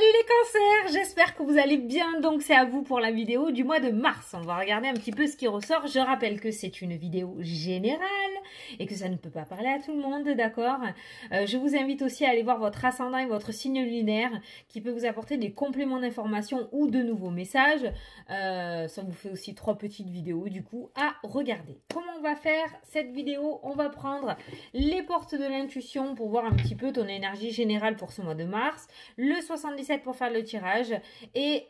Salut les cancers, j'espère que vous allez bien, donc c'est à vous pour la vidéo du mois de mars. On va regarder un petit peu ce qui ressort. Je rappelle que c'est une vidéo générale et que ça ne peut pas parler à tout le monde, d'accord. Je vous invite aussi à aller voir votre ascendant et votre signe lunaire qui peut vous apporter des compléments d'information ou de nouveaux messages. Ça vous fait aussi 3 petites vidéos du coup à regarder. Comment on va faire cette vidéo? On va prendre les portes de l'intuition pour voir un petit peu ton énergie générale pour ce mois de mars, le 77 pour faire le tirage et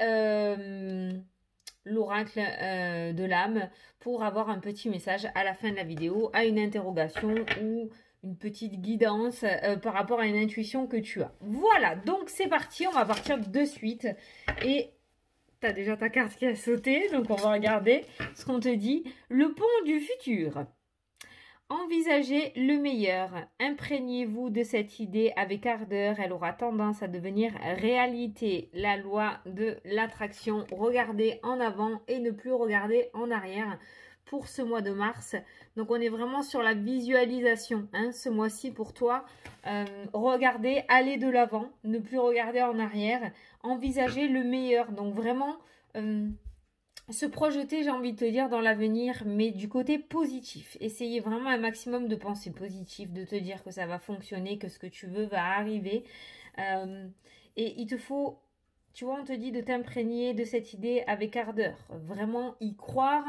l'oracle de l'âme pour avoir un petit message à la fin de la vidéo, à une interrogation ou une petite guidance par rapport à une intuition que tu as. Voilà, donc c'est parti, on va partir de suite et tu as déjà ta carte qui a sauté, donc on va regarder ce qu'on te dit. Le pont du futur. Envisagez le meilleur. Imprégnez-vous de cette idée avec ardeur. Elle aura tendance à devenir réalité. La loi de l'attraction. Regardez en avant et ne plus regarder en arrière pour ce mois de mars. Donc on est vraiment sur la visualisation ce mois-ci pour toi. Regardez, allez de l'avant, ne plus regarder en arrière. Envisagez le meilleur. Donc vraiment se projeter, j'ai envie de te dire, dans l'avenir, mais du côté positif. Essayez vraiment un maximum de penser positif, de te dire que ça va fonctionner, que ce que tu veux va arriver. Et il te faut, tu vois, on te dit de t'imprégner de cette idée avec ardeur. Vraiment y croire,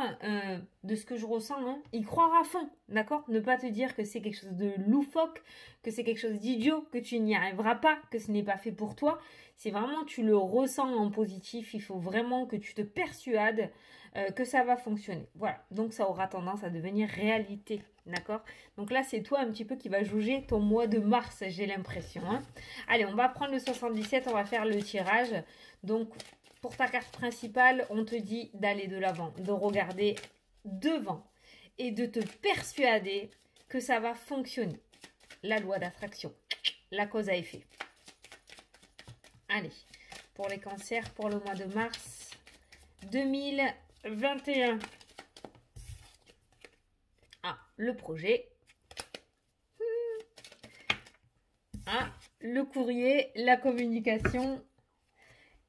de ce que je ressens, y croire à fond, d'accord? Ne pas te dire que c'est quelque chose de loufoque, que c'est quelque chose d'idiot, que tu n'y arriveras pas, que ce n'est pas fait pour toi. C'est vraiment, tu le ressens en positif, il faut vraiment que tu te persuades que ça va fonctionner. Voilà, donc ça aura tendance à devenir réalité, d'accord? Donc là, c'est toi un petit peu qui va juger ton mois de mars, j'ai l'impression. Allez, on va prendre le 77, on va faire le tirage. Donc, pour ta carte principale, on te dit d'aller de l'avant, de regarder devant et de te persuader que ça va fonctionner. La loi d'attraction, la cause à effet. Allez, pour les cancers, pour le mois de mars 2021. Ah, le projet. Ah, le courrier, la communication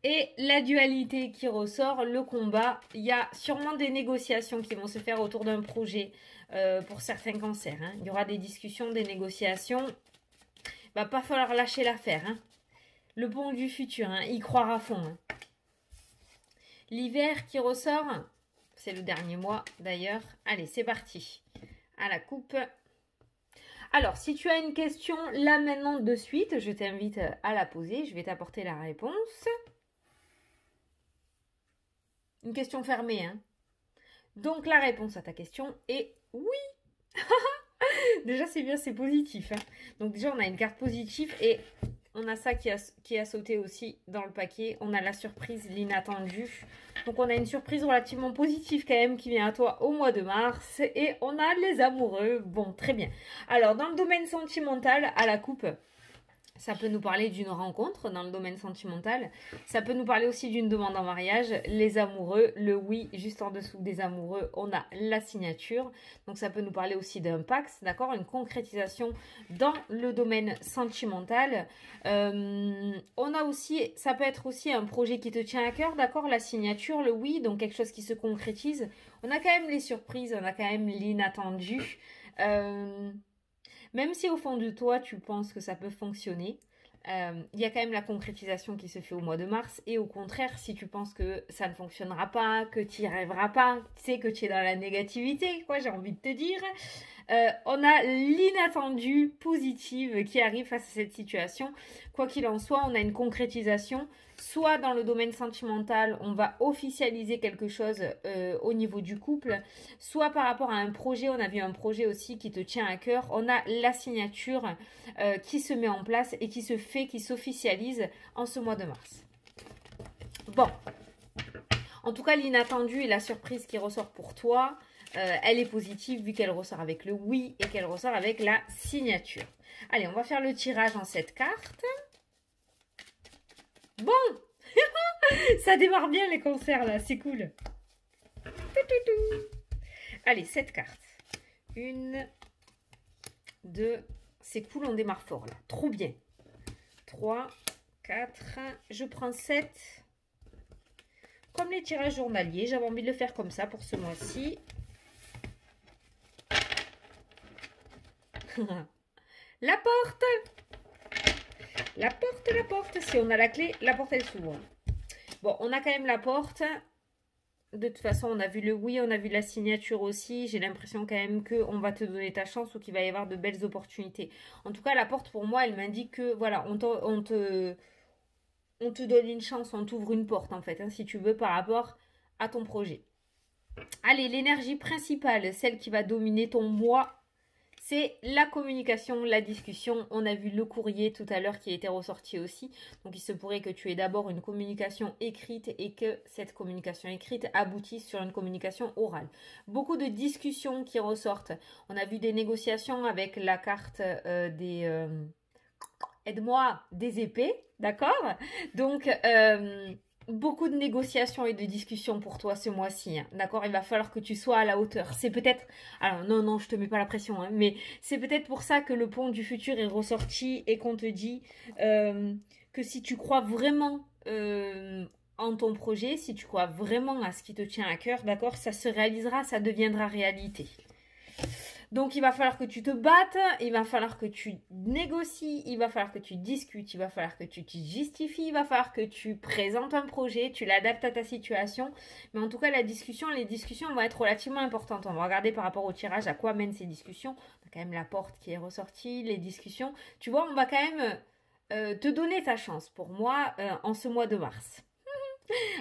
et la dualité qui ressort, le combat. Il y a sûrement des négociations qui vont se faire autour d'un projet pour certains cancers. Il y aura des discussions, des négociations. Il va pas falloir lâcher l'affaire. Le pont du futur, y croire à fond. L'hiver qui ressort, c'est le dernier mois d'ailleurs. Allez, c'est parti. À la coupe. Alors, si tu as une question là maintenant de suite, je t'invite à la poser. Je vais t'apporter la réponse. Une question fermée. Donc, la réponse à ta question est oui. Déjà, c'est bien, c'est positif. Donc, déjà, on a une carte positive et on a ça qui a sauté aussi dans le paquet. On a la surprise, l'inattendu. Donc, on a une surprise relativement positive quand même qui vient à toi au mois de mars. Et on a les amoureux. Bon, très bien. Alors, dans le domaine sentimental, à la coupe, ça peut nous parler d'une rencontre dans le domaine sentimental. Ça peut nous parler aussi d'une demande en mariage. Les amoureux, le oui, juste en dessous des amoureux, on a la signature. Donc ça peut nous parler aussi d'un pax, d'accord? Une concrétisation dans le domaine sentimental. On a aussi, ça peut être aussi un projet qui te tient à cœur, d'accord? La signature, le oui, donc quelque chose qui se concrétise. On a quand même les surprises, on a quand même l'inattendu. Même si au fond de toi, tu penses que ça peut fonctionner, il y a quand même la concrétisation qui se fait au mois de mars. Et au contraire, si tu penses que ça ne fonctionnera pas, que tu n'y arriveras pas, tu sais que tu es dans la négativité, quoi, j'ai envie de te dire. On a l'inattendu positive qui arrive face à cette situation. Quoi qu'il en soit, on a une concrétisation. Soit dans le domaine sentimental, on va officialiser quelque chose au niveau du couple. Soit par rapport à un projet, on a vu un projet aussi qui te tient à cœur. On a la signature qui se met en place et qui se fait, qui s'officialise en ce mois de mars. Bon, en tout cas, l'inattendu et la surprise qui ressort pour toi, elle est positive vu qu'elle ressort avec le oui et qu'elle ressort avec la signature. Allez, on va faire le tirage en 7 cartes. Bon, ça démarre bien les concerts là, c'est cool. Allez, 7 cartes. 1, 2, c'est cool, on démarre fort là. Trop bien. 3, 4. Je prends 7. Comme les tirages journaliers, j'avais envie de le faire comme ça pour ce mois-ci. La porte. La porte, la porte. Si on a la clé, la porte, elle s'ouvre. Bon, on a quand même la porte. De toute façon, on a vu le oui, on a vu la signature aussi. J'ai l'impression quand même qu'on va te donner ta chance ou qu'il va y avoir de belles opportunités. En tout cas, la porte, pour moi, elle m'indique que, voilà, on te donne une chance, on t'ouvre une porte, en fait, hein, si tu veux, par rapport à ton projet. Allez, l'énergie principale, celle qui va dominer ton mois, c'est la communication, la discussion. On a vu le courrier tout à l'heure qui était ressorti aussi. Donc, il se pourrait que tu aies d'abord une communication écrite et que cette communication écrite aboutisse sur une communication orale. Beaucoup de discussions qui ressortent. On a vu des négociations avec la carte des... aide-moi, des épées, d'accord? Donc, beaucoup de négociations et de discussions pour toi ce mois-ci, hein, d'accord? Il va falloir que tu sois à la hauteur. C'est peut-être... Alors, non, je te mets pas la pression, hein, mais c'est peut-être pour ça que le pont du futur est ressorti et qu'on te dit que si tu crois vraiment en ton projet, si tu crois vraiment à ce qui te tient à cœur, d'accord? Ça se réalisera, ça deviendra réalité. Donc, il va falloir que tu te battes, il va falloir que tu négocies, il va falloir que tu discutes, il va falloir que tu te justifies, il va falloir que tu présentes un projet, tu l'adaptes à ta situation. Mais en tout cas, les discussions vont être relativement importantes. On va regarder par rapport au tirage à quoi mènent ces discussions. On a quand même la porte qui est ressortie, les discussions. Tu vois, on va quand même te donner ta chance pour moi en ce mois de mars.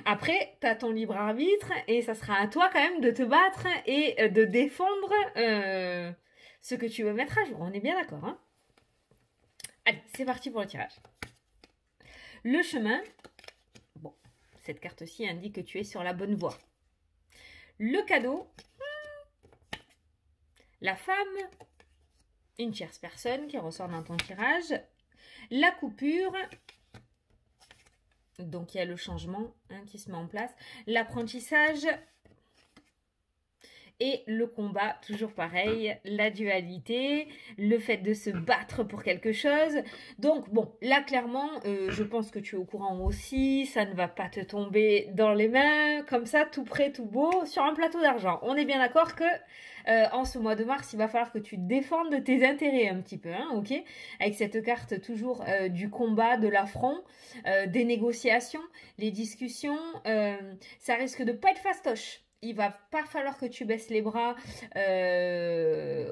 Après, tu as ton libre arbitre et ça sera à toi quand même de te battre et de défendre ce que tu veux mettre à jour. On est bien d'accord, hein? Allez, c'est parti pour le tirage. Le chemin. Bon, cette carte-ci indique que tu es sur la bonne voie. Le cadeau. La femme. Une tierce personne qui ressort dans ton tirage. La coupure. Donc, il y a le changement qui se met en place. L'apprentissage et le combat, toujours pareil. La dualité, le fait de se battre pour quelque chose. Donc, bon, là, clairement, je pense que tu es au courant aussi. Ça ne va pas te tomber dans les mains, comme ça, tout prêt, tout beau, sur un plateau d'argent. On est bien d'accord que en ce mois de mars, il va falloir que tu défendes tes intérêts un petit peu, hein, ok? Avec cette carte toujours du combat, de l'affront, des négociations, les discussions, ça risque de pas être fastoche. Il va pas falloir que tu baisses les bras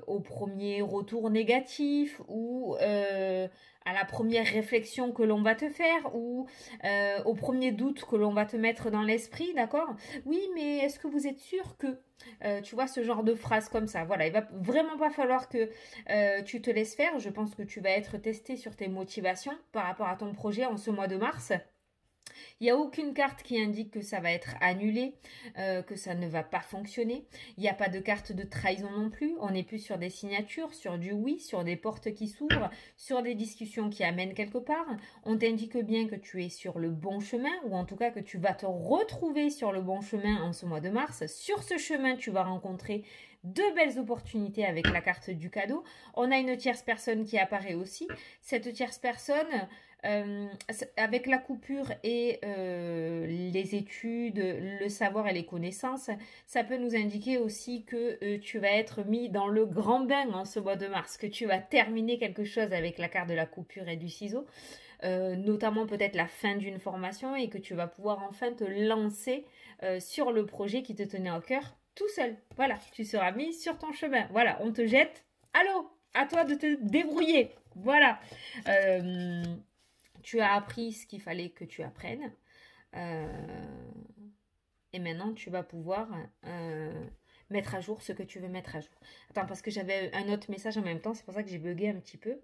au premier retour négatif ou à la première réflexion que l'on va te faire ou au premier doute que l'on va te mettre dans l'esprit, d'accord? Oui, mais est-ce que vous êtes sûr que... tu vois, ce genre de phrase comme ça. Voilà, il va vraiment pas falloir que tu te laisses faire. Je pense que tu vas être testé sur tes motivations par rapport à ton projet en ce mois de mars. Il n'y a aucune carte qui indique que ça va être annulé, que ça ne va pas fonctionner. Il n'y a pas de carte de trahison non plus. On n'est plus sur des signatures, sur du oui, sur des portes qui s'ouvrent, sur des discussions qui amènent quelque part. On t'indique bien que tu es sur le bon chemin, ou en tout cas que tu vas te retrouver sur le bon chemin en ce mois de mars. Sur ce chemin, tu vas rencontrer de belles opportunités avec la carte du cadeau. On a une tierce personne qui apparaît aussi. Cette tierce personne... avec la coupure et les études, le savoir et les connaissances, ça peut nous indiquer aussi que tu vas être mis dans le grand bain en ce mois de mars, que tu vas terminer quelque chose avec la carte de la coupure et du ciseau, notamment peut-être la fin d'une formation et que tu vas pouvoir enfin te lancer sur le projet qui te tenait au cœur tout seul. Voilà, tu seras mis sur ton chemin. Voilà, on te jette. Allô, à toi de te débrouiller. Voilà. Tu as appris ce qu'il fallait que tu apprennes. Et maintenant, tu vas pouvoir mettre à jour ce que tu veux mettre à jour. Attends, parce que j'avais un autre message en même temps. C'est pour ça que j'ai bugué un petit peu.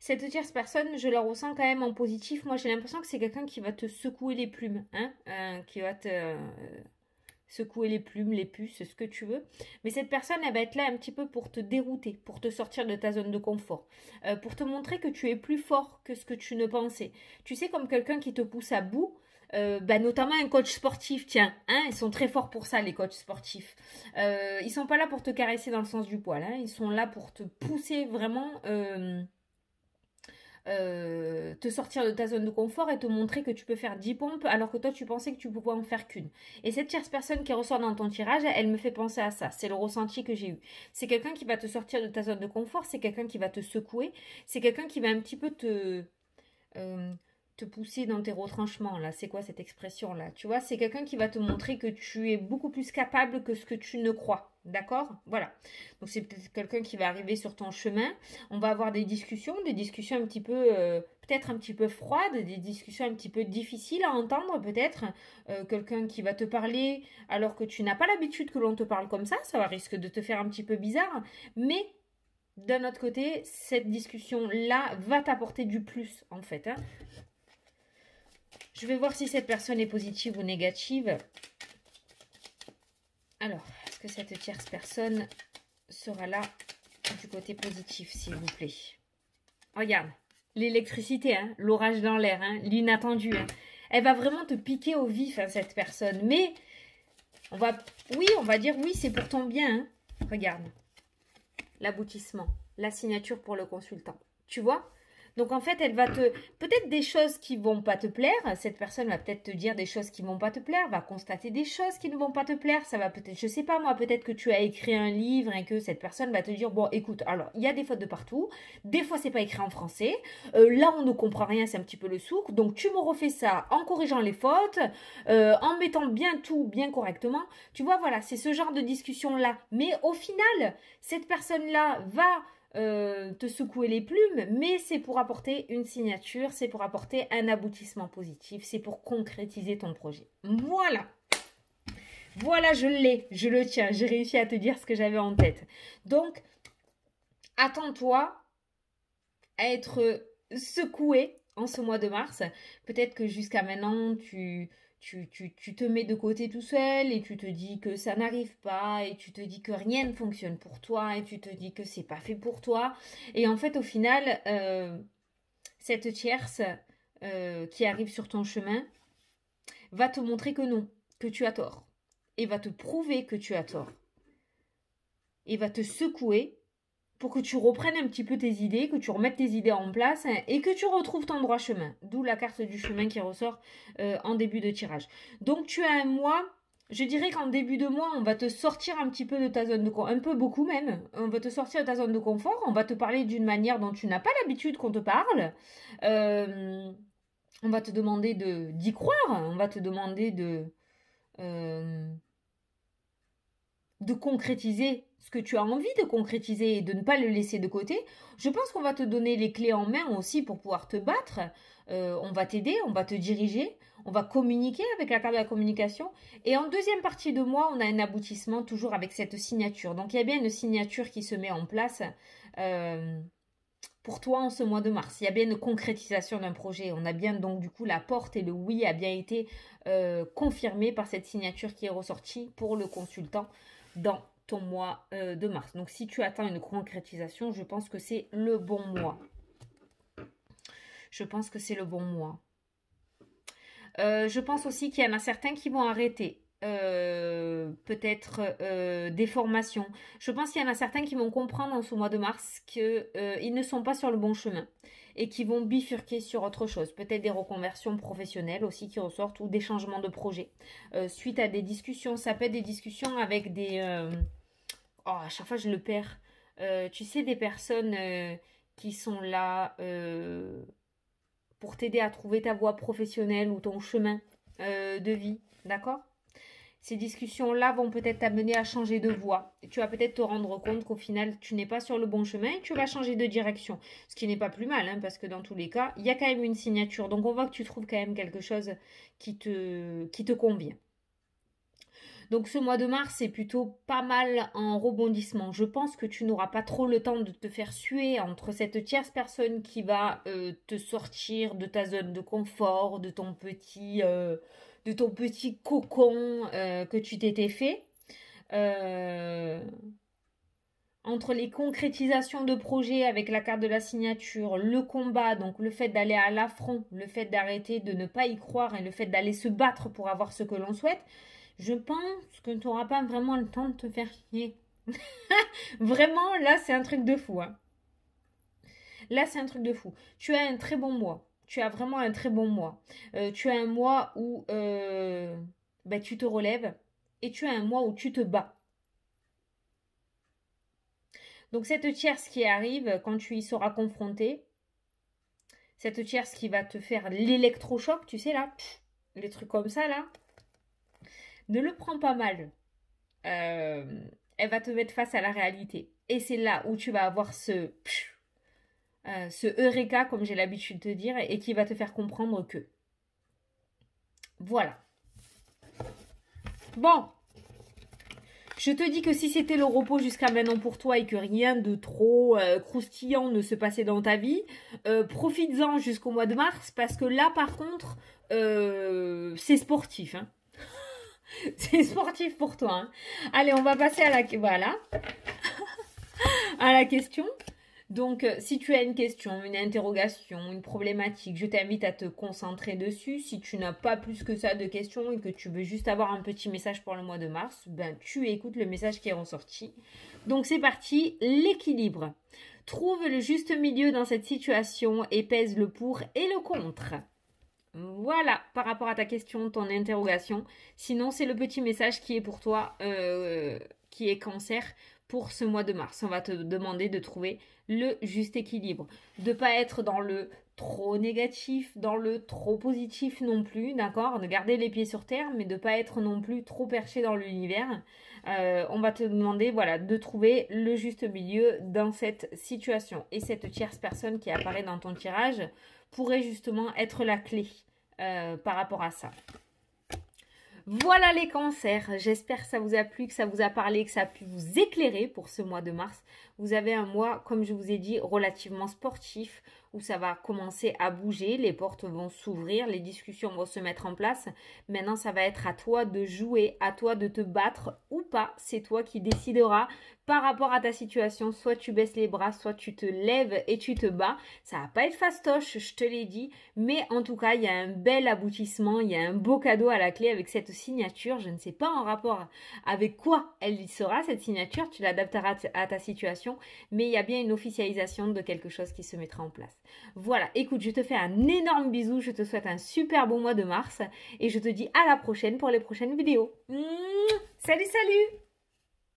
Cette tierce personne, je la ressens quand même en positif. Moi, j'ai l'impression que c'est quelqu'un qui va te secouer les plumes. Hein, qui va te... secouer les plumes, les puces, ce que tu veux. Mais cette personne, elle va être là un petit peu pour te dérouter, pour te sortir de ta zone de confort, pour te montrer que tu es plus fort que ce que tu ne pensais. Tu sais, comme quelqu'un qui te pousse à bout, notamment un coach sportif, tiens, hein, ils sont très forts pour ça, les coachs sportifs. Ils sont pas là pour te caresser dans le sens du poil, hein, ils sont là pour te pousser vraiment... te sortir de ta zone de confort et te montrer que tu peux faire 10 pompes alors que toi tu pensais que tu pouvais en faire qu'une. Et cette tierce personne qui ressort dans ton tirage, elle me fait penser à ça. C'est le ressenti que j'ai eu. C'est quelqu'un qui va te sortir de ta zone de confort, c'est quelqu'un qui va te secouer, c'est quelqu'un qui va un petit peu euh, te pousser dans tes retranchements, là. C'est quoi cette expression-là? Tu vois, c'est quelqu'un qui va te montrer que tu es beaucoup plus capable que ce que tu ne crois. D'accord? Voilà. Donc, c'est peut-être quelqu'un qui va arriver sur ton chemin. On va avoir des discussions un petit peu, peut-être un petit peu froides, des discussions un petit peu difficiles à entendre, peut-être. Quelqu'un qui va te parler alors que tu n'as pas l'habitude que l'on te parle comme ça va risque de te faire un petit peu bizarre. Mais d'un autre côté, cette discussion-là va t'apporter du plus, en fait. Hein. Je vais voir si cette personne est positive ou négative. Alors, est-ce que cette tierce personne sera là du côté positif, s'il vous plaît? Regarde, l'électricité, hein, l'orage dans l'air, hein, l'inattendu. Hein. Elle va vraiment te piquer au vif, hein, cette personne. Mais, on va dire oui, c'est pour ton bien. Hein. Regarde, l'aboutissement, la signature pour le consultant. Tu vois? Donc, en fait, elle va te... Peut-être des choses qui vont pas te plaire. Cette personne va peut-être te dire des choses qui vont pas te plaire. Va constater des choses qui ne vont pas te plaire. Ça va peut-être... Je sais pas, moi, peut-être que tu as écrit un livre et que cette personne va te dire, bon, écoute, alors, il y a des fautes de partout. Des fois, c'est pas écrit en français. Là, on ne comprend rien. C'est un petit peu le souk. Donc, tu me refais ça en corrigeant les fautes, en mettant bien tout, bien correctement. Tu vois, voilà, c'est ce genre de discussion-là. Mais au final, cette personne-là va... te secouer les plumes, mais c'est pour apporter une signature, c'est pour apporter un aboutissement positif, c'est pour concrétiser ton projet. Voilà. Voilà, je l'ai, je le tiens, j'ai réussi à te dire ce que j'avais en tête. Donc, attends-toi à être secoué en ce mois de mars. Peut-être que jusqu'à maintenant, tu te mets de côté tout seul et tu te dis que ça n'arrive pas et tu te dis que rien ne fonctionne pour toi et tu te dis que c'est pas fait pour toi. Et en fait, au final, cette tierce qui arrive sur ton chemin va te montrer que non, que tu as tort. Et va te prouver que tu as tort. Et va te secouer pour que tu reprennes un petit peu tes idées, que tu remettes tes idées en place hein, et que tu retrouves ton droit chemin. D'où la carte du chemin qui ressort en début de tirage. Donc tu as un mois, je dirais qu'en début de mois, on va te sortir un petit peu de ta zone de confort, un peu beaucoup même, on va te sortir de ta zone de confort, on va te parler d'une manière dont tu n'as pas l'habitude qu'on te parle. On va te demander d'y croire, on va te demander de concrétiser ce que tu as envie de concrétiser et de ne pas le laisser de côté. Je pense qu'on va te donner les clés en main aussi pour pouvoir te battre. On va t'aider, on va te diriger, on va communiquer avec la carte de la communication. Et en deuxième partie de mois, on a un aboutissement toujours avec cette signature. Donc il y a bien une signature qui se met en place pour toi en ce mois de mars. Il y a bien une concrétisation d'un projet. On a bien donc du coup la porte et le oui a bien été confirmé par cette signature qui est ressortie pour le consultant dans ton mois de mars. Donc si tu attends une concrétisation, je pense que c'est le bon mois. Je pense que c'est le bon mois. Je pense aussi qu'il y en a certains qui vont arrêter. Peut-être des formations. Je pense qu'il y en a certains qui vont comprendre en ce mois de mars qu'ils ne sont pas sur le bon chemin et qui vont bifurquer sur autre chose. Peut-être des reconversions professionnelles aussi qui ressortent ou des changements de projet. Suite à des discussions, ça peut être des discussions avec des... Oh, à chaque fois je le perds. Tu sais, des personnes qui sont là pour t'aider à trouver ta voie professionnelle ou ton chemin de vie. D'accord ? Ces discussions-là vont peut-être t'amener à changer de voie. Et tu vas peut-être te rendre compte qu'au final, tu n'es pas sur le bon chemin et tu vas changer de direction. Ce qui n'est pas plus mal, hein, parce que dans tous les cas, il y a quand même une signature. Donc, on voit que tu trouves quand même quelque chose qui te convient. Donc, ce mois de mars, c'est plutôt pas mal en rebondissement. Je pense que tu n'auras pas trop le temps de te faire suer entre cette tierce personne qui va te sortir de ta zone de confort, de ton petit cocon que tu t'étais fait. Entre les concrétisations de projets avec la carte de la signature, le combat, donc le fait d'aller à l'affront, le fait d'arrêter de ne pas y croire et le fait d'aller se battre pour avoir ce que l'on souhaite, je pense que tu n'auras pas vraiment le temps de te faire chier. Vraiment, là, c'est un truc de fou. Hein. Là, c'est un truc de fou. Tu as un très bon mois. Tu as vraiment un très bon mois. Tu as un mois où ben, tu te relèves et tu as un mois où tu te bats. Donc cette tierce qui arrive, quand tu y seras confronté, cette tierce qui va te faire l'électrochoc, tu sais là, les trucs comme ça là, ne le prends pas mal. Elle va te mettre face à la réalité. Et c'est là où tu vas avoir ce eureka, comme j'ai l'habitude de te dire, et qui va te faire comprendre que. Voilà. Bon. Je te dis que si c'était le repos jusqu'à maintenant pour toi et que rien de trop croustillant ne se passait dans ta vie, profites-en jusqu'au mois de mars parce que là, par contre, c'est sportif. Hein. C'est sportif pour toi. Hein. Allez, on va passer à voilà, à la question. Donc, si tu as une question, une interrogation, une problématique, je t'invite à te concentrer dessus. Si tu n'as pas plus que ça de questions et que tu veux juste avoir un petit message pour le mois de mars, ben tu écoutes le message qui est ressorti. Donc, c'est parti, l'équilibre. Trouve le juste milieu dans cette situation et pèse le pour et le contre. Voilà, par rapport à ta question, ton interrogation. Sinon, c'est le petit message qui est pour toi, qui est cancer pour ce mois de mars. On va te demander de trouver le juste équilibre. De ne pas être dans le trop négatif, dans le trop positif non plus, d'accord? De garder les pieds sur terre, mais de ne pas être non plus trop perché dans l'univers. On va te demander, voilà, de trouver le juste milieu dans cette situation. Et cette tierce personne qui apparaît dans ton tirage pourrait justement être la clé par rapport à ça. Voilà les cancers, j'espère que ça vous a plu, que ça vous a parlé, que ça a pu vous éclairer pour ce mois de mars. Vous avez un mois, comme je vous ai dit, relativement sportif, où ça va commencer à bouger, les portes vont s'ouvrir, les discussions vont se mettre en place. Maintenant, ça va être à toi de jouer, à toi de te battre ou pas. C'est toi qui décideras par rapport à ta situation. Soit tu baisses les bras, soit tu te lèves et tu te bats. Ça va pas être fastoche, je te l'ai dit. Mais en tout cas, il y a un bel aboutissement, il y a un beau cadeau à la clé avec cette signature. Je ne sais pas en rapport avec quoi elle y sera, cette signature. Tu l'adapteras à ta situation. Mais il y a bien une officialisation de quelque chose qui se mettra en place. Voilà, écoute, je te fais un énorme bisou. Je te souhaite un super bon mois de mars. Et je te dis à la prochaine pour les prochaines vidéos. Salut, salut!